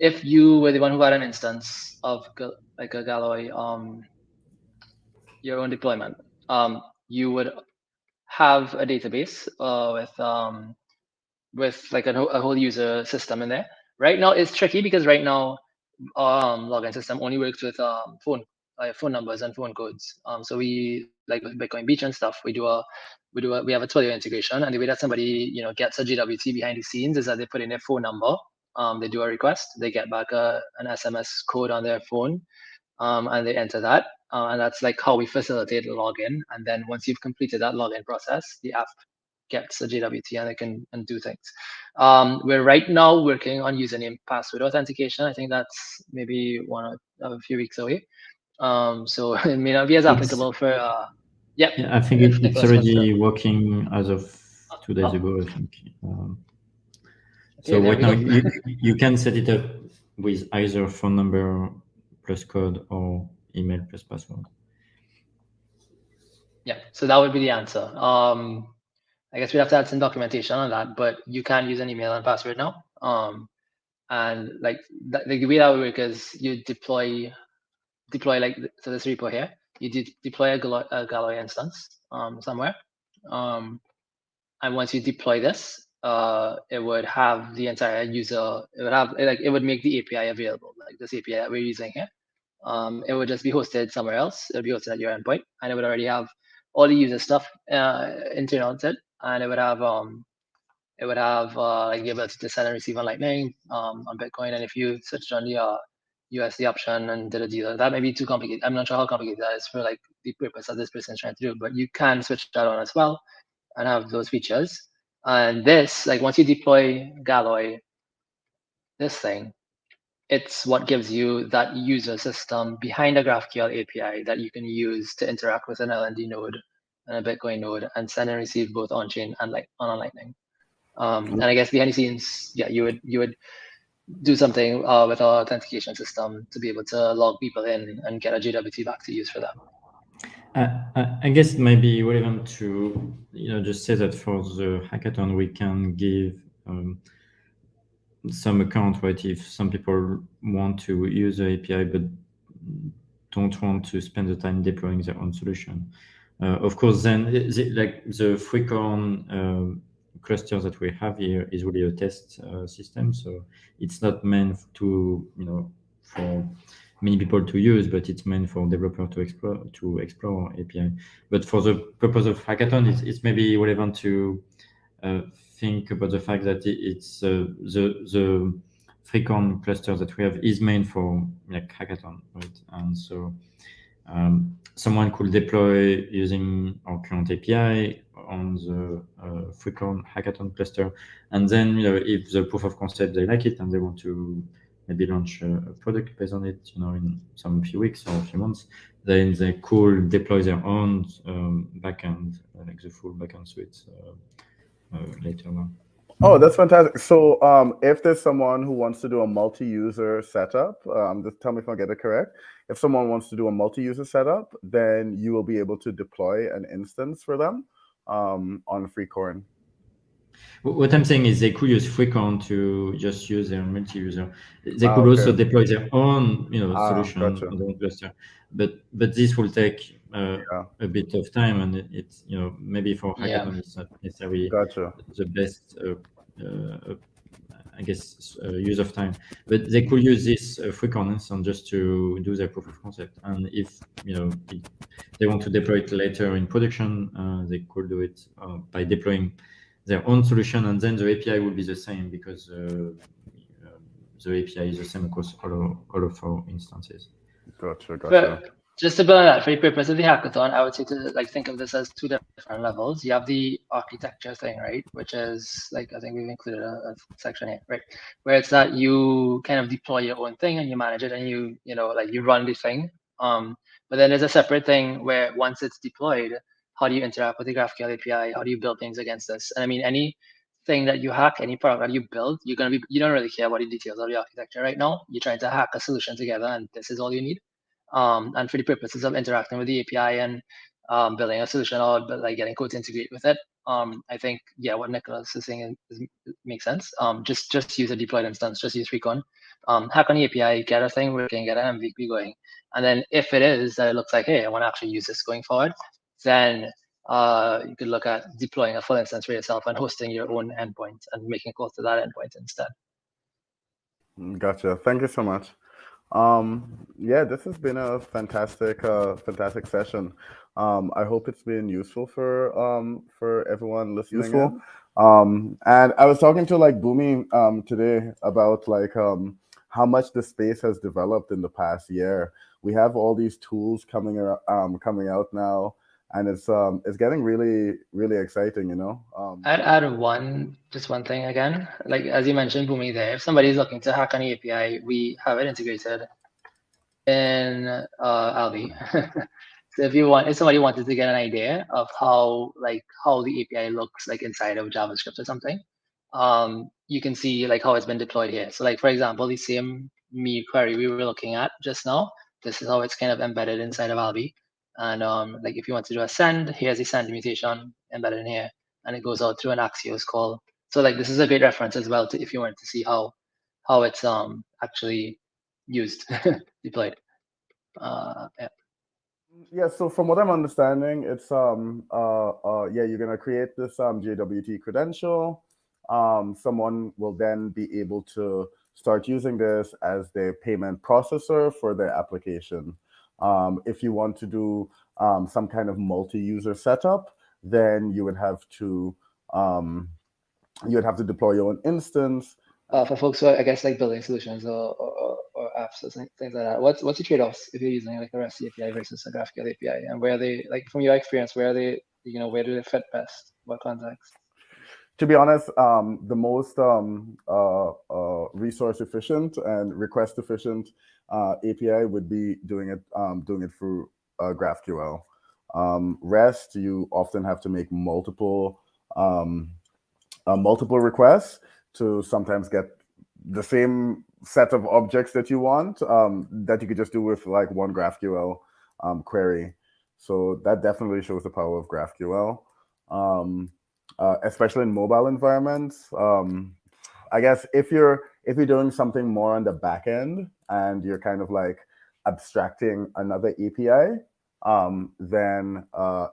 if you were the one who had an instance of like a Galoy your own deployment, you would have a database with like a whole user system in there. Right now it's tricky because right now login system only works with phone numbers and phone codes. So we like with Bitcoin Beach and stuff, we have a Twilio integration, and the way that somebody gets a JWT behind the scenes is that they put in their phone number, they do a request, they get back an SMS code on their phone, and they enter that, and that's like how we facilitate the login. And then once you've completed that login process, the app gets a JWT and they can do things. We're right now working on username password authentication. I think that's maybe a few weeks away. So it may not be as applicable for Yeah, I think if it's Nicholas wants already to. working as of 2 days ago, I think. So there right we now, go. you can set it up with either phone number plus code or email plus password. Yeah, so that would be the answer. I guess we'd have to add some documentation on that, but you can use an email and password now. And like the way that would work is you deploy like to this repo here. You deploy a Galoy instance somewhere, and once you deploy this, it would have the entire user. It would make the API available, like this API that we're using here. It would just be hosted somewhere else. It would be hosted at your endpoint, and it would already have all the user stuff internal to it, and it would have like the ability to send and receive on Lightning on Bitcoin. And if you switched on the USD option and did a deal, that may be too complicated. I'm not sure how complicated that is for like the purpose that this person is trying to do, but you can switch that on as well and have those features. And this, like once you deploy Galoy, this thing, it's what gives you that user system behind a GraphQL API that you can use to interact with an LND node and a Bitcoin node and send and receive both on-chain and like on Lightning. And I guess behind the scenes, yeah, you would do something with our authentication system to be able to log people in and get a JWT back to use for them. I guess it might be relevant to just say that for the hackathon we can give some account, right? If some people want to use the API but don't want to spend the time deploying their own solution, of course, then the Freecorn cluster that we have here is really a test system, so it's not meant to for many people to use, but it's meant for developer to explore API. But for the purpose of hackathon, it's maybe relevant to think about the fact that it's the Freecorn cluster that we have is meant for like hackathon, right? And so someone could deploy using our current API on the Freecorn hackathon cluster, and then if the proof of concept they like it and they want to maybe launch a product based on it, in some few weeks or a few months, then they could deploy their own backend, like the full backend suite later on. Oh, that's fantastic. So if there's someone who wants to do a multi-user setup, just tell me if I get it correct. If someone wants to do a multi-user setup, then you will be able to deploy an instance for them on Freecorn. What I'm saying is they could use Freecorn to just use their multi-user. They could also deploy their own solution on their own cluster, but this will take a bit of time, and it's maybe for hackathon it's not necessarily the best I guess use of time, but they could use this Freecorn instance just to do their proof of concept, and if they want to deploy it later in production, they could do it by deploying their own solution, and then the API will be the same because the API is the same across all of our instances. Gotcha. Just to build on that, for the purpose of the hackathon, I would say to think of this as two different levels. You have the architecture thing, right? Which is I think we've included a section here, right? Where it's that you kind of deploy your own thing and you manage it and you run the thing. But then there's a separate thing where once it's deployed, how do you interact with the GraphQL API? How do you build things against this? And I mean, anything that you hack, any product that you build, you don't really care about the details of the architecture right now. You're trying to hack a solution together, and this is all you need. And for the purposes of interacting with the API and building a solution or getting code to integrate with it, I think what Nicholas is saying makes sense. Just use a deployed instance, just use Freecorn, hack on the API, get a thing working, get an MVP going, and then if it is that it looks like, hey, I want to actually use this going forward, then you could look at deploying a full instance for yourself and hosting your own endpoint and making calls to that endpoint instead. Gotcha. Thank you so much. This has been a fantastic session. I hope it's been useful for everyone listening in. And I was talking to Boomi today about how much the space has developed in the past year. We have all these tools coming out now, and it's getting really, really exciting, I'd add just one thing again. As you mentioned, Boomi, there, if somebody's looking to hack on the API, we have it integrated in Alby. So if somebody wanted to get an idea of how the API looks like inside of JavaScript or something, you can see like how it's been deployed here. So like for example, the same me query we were looking at just now, this is how it's kind of embedded inside of Alby. And like if you want to do a send, here's a send mutation embedded in here, and it goes out through an Axios call. So like this is a great reference as well to if you wanted to see how it's actually used deployed. Yeah. Yeah, so from what I'm understanding, it's yeah, you're gonna create this JWT credential. Someone will then be able to start using this as their payment processor for their application. If you want to do some kind of multi-user setup, then um, you would have to deploy your own instance. For folks who are, I guess, like building solutions or apps or things like that, what's the trade-offs if you're using like a REST API versus a GraphQL API, and where are they, like from your experience, where are they, where do they fit best? What context? To be honest, the most resource efficient and request efficient API would be doing it through GraphQL. REST, you often have to make multiple requests to sometimes get the same set of objects that you want, that you could just do with like one GraphQL query. So that definitely shows the power of GraphQL. Especially in mobile environments. I guess if you're doing something more on the back end and you're kind of like abstracting another API, then I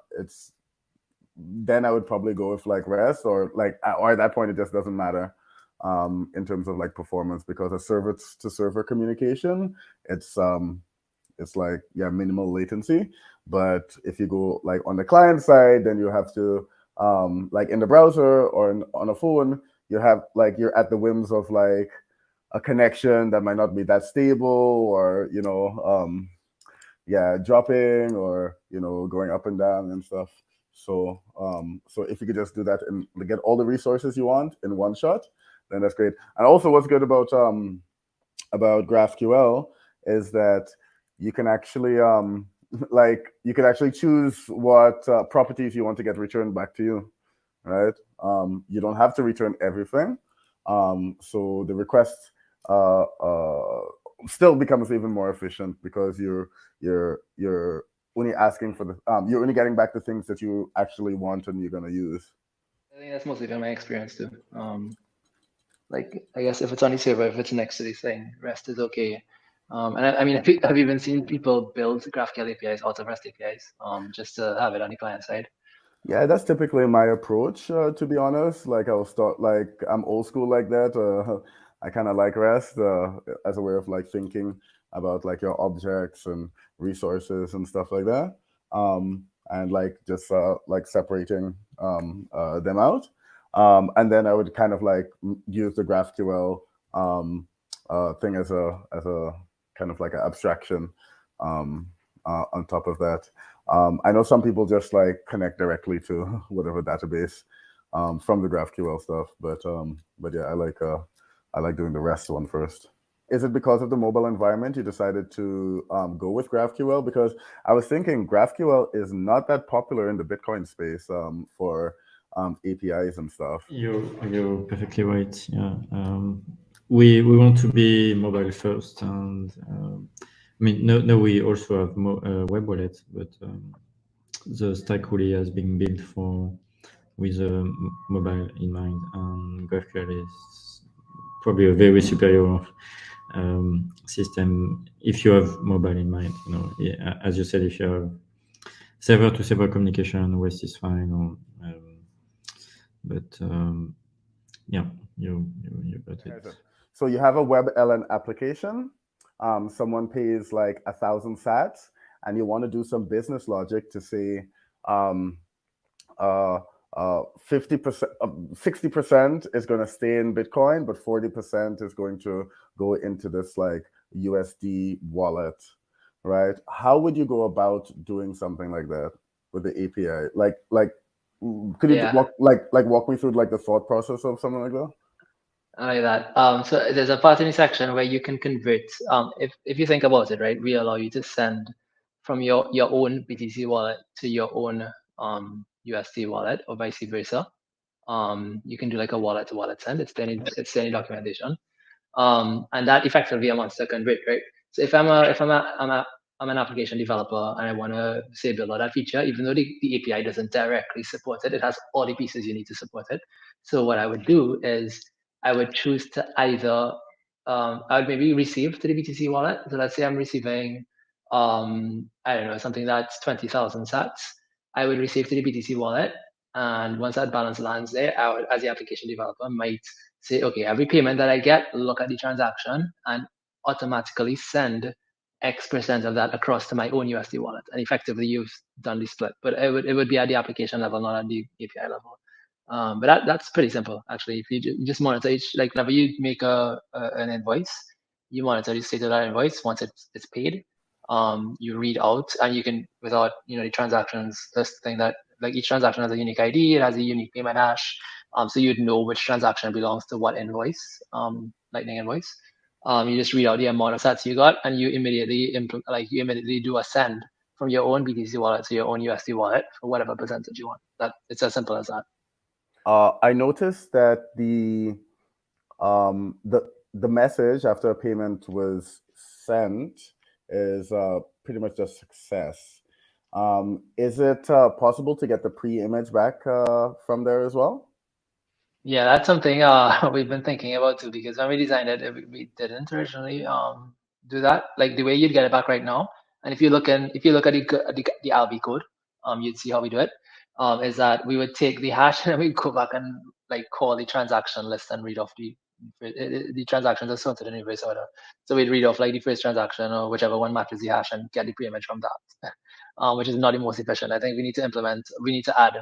would probably go with like REST, or at that point it just doesn't matter in terms of like performance, because a server to server communication, it's like, yeah, minimal latency. But if you go like on the client side, then you have to like in the browser or on a phone, you're at the whims of like a connection that might not be that stable, or dropping, or going up and down and stuff. So if you could just do that and get all the resources you want in one shot, then that's great. And also, what's good about GraphQL is that you can actually you can actually choose what properties you want to get returned back to you, right? You don't have to return everything. So the request still becomes even more efficient, because you're only asking for you're only getting back the things that you actually want and you're going to use. I think that's mostly been my experience too. Like I guess if it's on the server, if it's next to the thing, REST is okay. And I mean, I've even seen people build GraphQL APIs out of REST APIs, just to have it on the client side. Yeah, that's typically my approach, to be honest. Like I'll start, like I'm old school like that. I kind of like REST as a way of like thinking about like your objects and resources and stuff like that, and like just like separating them out. And then I would kind of like use the GraphQL thing as a kind of like an abstraction on top of that. I know some people just like connect directly to whatever database from the GraphQL stuff, but yeah, I like doing the REST one first. Is it because of the mobile environment you decided to go with GraphQL? Because I was thinking GraphQL is not that popular in the Bitcoin space for APIs and stuff. You're perfectly right. Yeah, we want to be mobile first, and I mean, no, we also have web wallets, but the stack really has been built with mobile in mind, and GraphQL is probably a very superior system if you have mobile in mind. Yeah, as you said, if you have server to server communication, REST is fine. But yeah, you got it. So you have a WebLN application. Someone pays like 1,000 sats, and you want to do some business logic to say 50%, 60% is going to stay in Bitcoin, but 40% is going to go into this like USD wallet, right? How would you go about doing something like that with the API? Could you walk me through like the thought process of something like that? I like that. So there's a part in the section where you can convert. If you think about it, right, we allow you to send from your own BTC wallet to your own USD wallet or vice versa. You can do like a wallet to wallet send. It's any documentation. And that effectively amounts to convert, right? So if I'm an application developer and I want to say build out that feature, even though the API doesn't directly support it, it has all the pieces you need to support it. So what I would do is I would choose to either I would maybe receive to the BTC wallet. So let's say I'm receiving I don't know, something that's 20,000 sats. I would receive to the BTC wallet, and once that balance lands there, I would, as the application developer, might say, okay, every payment that I get, look at the transaction and automatically send X% of that across to my own USD wallet. And effectively, you've done the split. But it would be at the application level, not at the API level. But that's pretty simple, actually. If you just monitor each, like whenever you make an invoice, you monitor the state of that invoice. Once it's paid, you read out, and you can, without the transactions, this thing that like each transaction has a unique ID, it has a unique payment hash, so you'd know which transaction belongs to what invoice, Lightning invoice. You just read out the amount of sats you got, and you immediately do a send from your own BTC wallet to your own USD wallet for whatever percentage you want. That it's as simple as that. I noticed that the message after a payment was sent is pretty much just success. Is it possible to get the pre-image back from there as well? Yeah, that's something we've been thinking about too, because when we designed it, we didn't originally do that. Like the way you'd get it back right now, and if you look at the Alby code, you'd see how we do it. Is that we would take the hash and we'd go back and like call the transaction list and read off the transactions are sorted in reverse order. So we'd read off like the first transaction or whichever one matches the hash and get the pre-image from that, which is not the most efficient. I think we need to add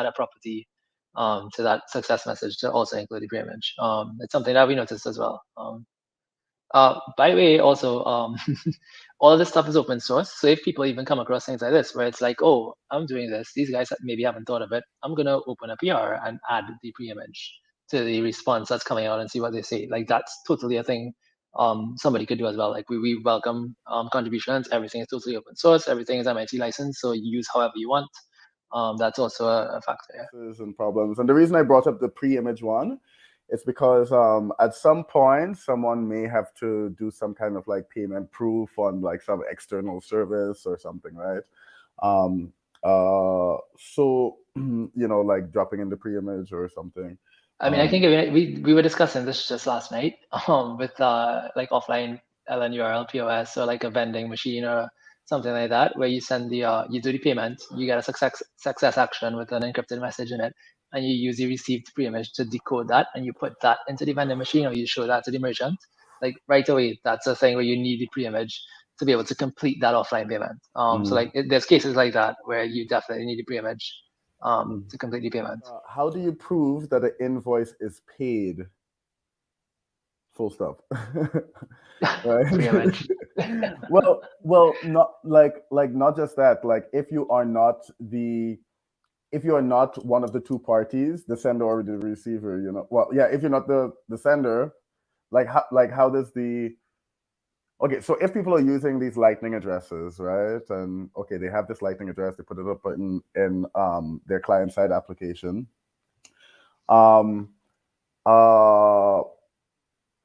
a property to that success message to also include the pre-image. It's something that we noticed as well. By the way, also, all of this stuff is open source. So if people even come across things like this, where it's like, oh, I'm doing this, these guys maybe haven't thought of it, I'm going to open a PR and add the pre-image to the response that's coming out and see what they say. Like, that's totally a thing somebody could do as well. Like, we welcome contributions. Everything is totally open source. Everything is MIT licensed, so you use however you want. That's also a factor. Yeah. And problems. And the reason I brought up the pre-image one is because at some point someone may have to do some kind of like payment proof on like some external service or something, right? So like dropping in the pre-image or something. I mean, I think we were discussing this just last night with like offline LN URL POS or like a vending machine or something like that, where you send you do the payment, you get a success action with an encrypted message in it, and you use the received pre-image to decode that, and you put that into the vending machine or you show that to the merchant. Like right away, that's a thing where you need the pre-image to be able to complete that offline payment. So like there's cases like that where you definitely need the pre-image to complete the payment. How do you prove that an invoice is paid? Full stop. Right? Pre-image. well, not not just that. Like if you are not one of the two parties, the sender or the receiver, well, yeah, if you're not the sender, how does the okay, so if people are using these Lightning addresses, right, and okay, they have this Lightning address, they put it up in their client-side application,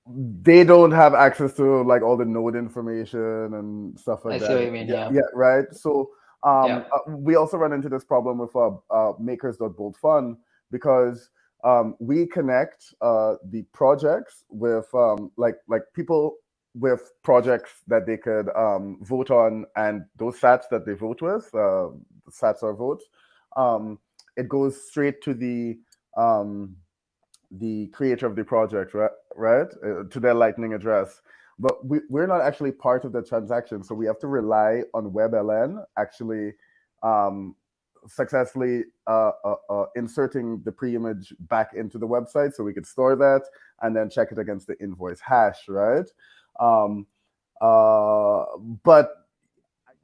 they don't have access to like all the node information and stuff like that. I see what you mean. Yeah. Right. So we also run into this problem with makers.boldfun because we connect the projects with like people with projects that they could vote on, and those sats that they vote with, sats or votes, it goes straight to the creator of the project, right, to their Lightning address. But we're not actually part of the transaction, so we have to rely on WebLN actually successfully inserting the pre-image back into the website so we could store that and then check it against the invoice hash, right? But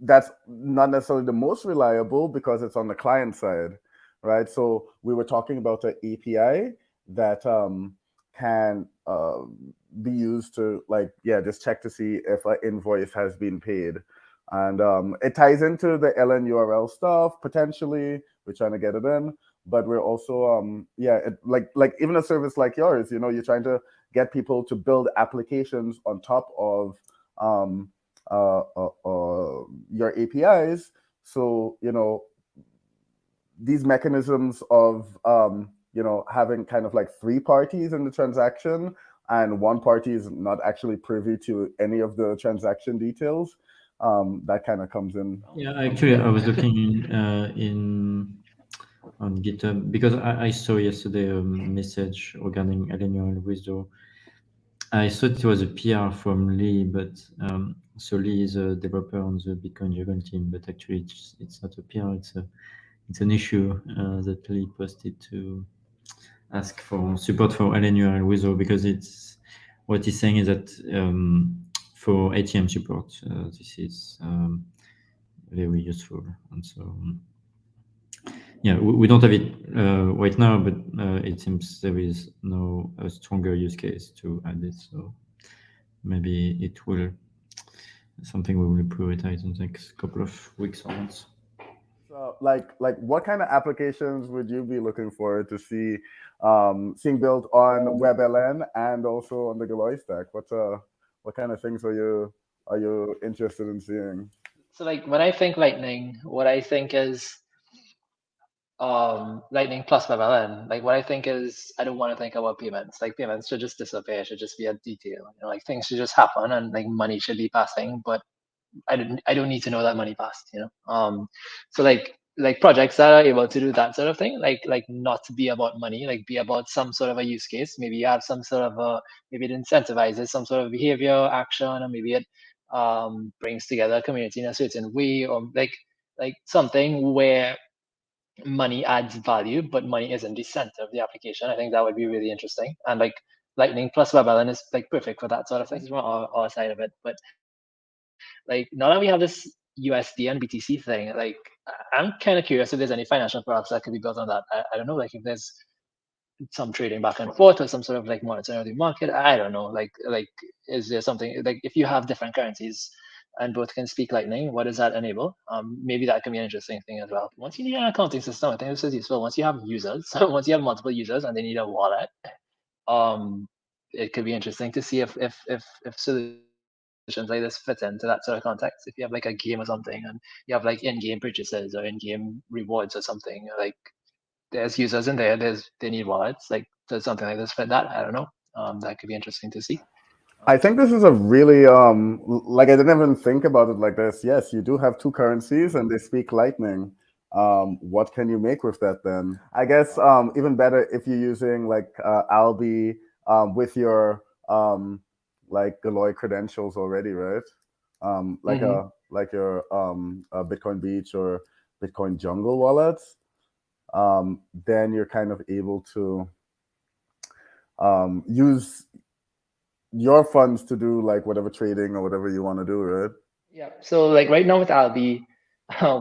that's not necessarily the most reliable because it's on the client side, right? So we were talking about an API that can be used to just check to see if an invoice has been paid. And it ties into the LN URL stuff potentially. We're trying to get it in, but we're also like even a service like yours, you're trying to get people to build applications on top of um, your APIs. So these mechanisms of having kind of like three parties in the transaction, and one party is not actually privy to any of the transaction details. That kind of comes in. Yeah, actually, I was looking in on GitHub because I saw yesterday a message regarding Alenial Withdraw. I thought it was a PR from Lee, but so Lee is a developer on the Bitcoin Juggle team, but actually it's not a PR. It's an issue that Lee posted to ask for support for Alenial Withdraw, because it's what he's saying is that for ATM support, this is very useful, and so yeah, we don't have it right now, but it seems there is no a stronger use case to add it. So maybe it will something we will prioritize in the next couple of weeks or months. So, like, what kind of applications would you be looking for to see seeing built on WebLN and also on the Galoy stack? What kind of things are you interested in seeing? So like when I think Lightning, what I think is Lightning plus WebLN. Like what I think is I don't want to think about payments. Like payments should just disappear. It should just be a detail. Like things should just happen and like money should be passing, but I don't need to know that money passed. So like projects that are able to do that sort of thing, like not to be about money, like be about some sort of a use case. Maybe you have some sort of maybe it incentivizes some sort of behavior action, or maybe it brings together a community in a certain way, or like something where money adds value, but money isn't the center of the application. I think that would be really interesting. And like Lightning plus WebLN is like perfect for that sort of thing. This is from our side of it. But like now that we have this USD and BTC thing, like I'm kind of curious if there's any financial products that could be built on that. I don't know, like if there's some trading back and forth or some sort of like monitoring the market. I don't know. Like is there something like if you have different currencies and both can speak Lightning, what does that enable? Maybe that can be an interesting thing as well. Once you need an accounting system, I think this is useful. Once you have users, once you have multiple users and they need a wallet, it could be interesting to see if solutions like this fit into that sort of context. If you have like a game or something and you have like in-game purchases or in-game rewards or something, like there's users in there, they need wallets. Like does something like this fit that? I don't know. That could be interesting to see. I think this is a really like I didn't even think about it like this. Yes, you do have two currencies and they speak Lightning. What can you make with that then? I guess even better if you're using like Alby with your like Galoy credentials already, right? Like your Bitcoin Beach or Bitcoin Jungle wallets. Then you're kind of able to use your funds to do like whatever trading or whatever you want to do, right? Yeah. So like right now with Alby,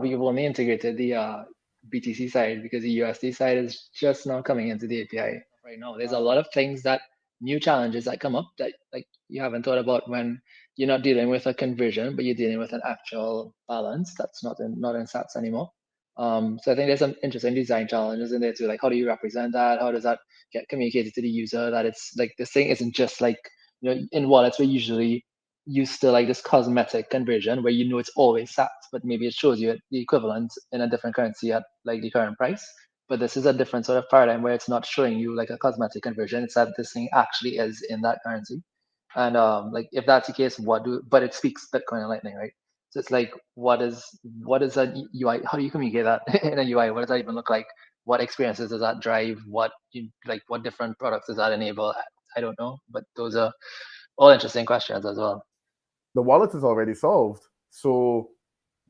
we've only integrated the BTC side because the USD side is just now coming into the API right now. There's a lot of things that new challenges that come up that like you haven't thought about when you're not dealing with a conversion, but you're dealing with an actual balance that's not in Sats anymore. So I think there's some interesting design challenges in there too. Like how do you represent that? How does that get communicated to the user? That it's like this thing isn't just like in wallets we're usually used to like this cosmetic conversion where it's always Sats, but maybe it shows you the equivalent in a different currency at like the current price. But this is a different sort of paradigm where it's not showing you like a cosmetic conversion. It's that this thing actually is in that currency. And like if that's the case, but it speaks Bitcoin and Lightning, right? So it's like what is a UI? How do you communicate that in a UI? What does that even look like? What experiences does that drive? What different products does that enable? I don't know, but those are all interesting questions as well. The wallet is already solved. So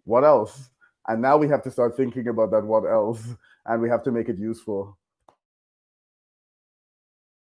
what else? And now we have to start thinking about that what else, and we have to make it useful.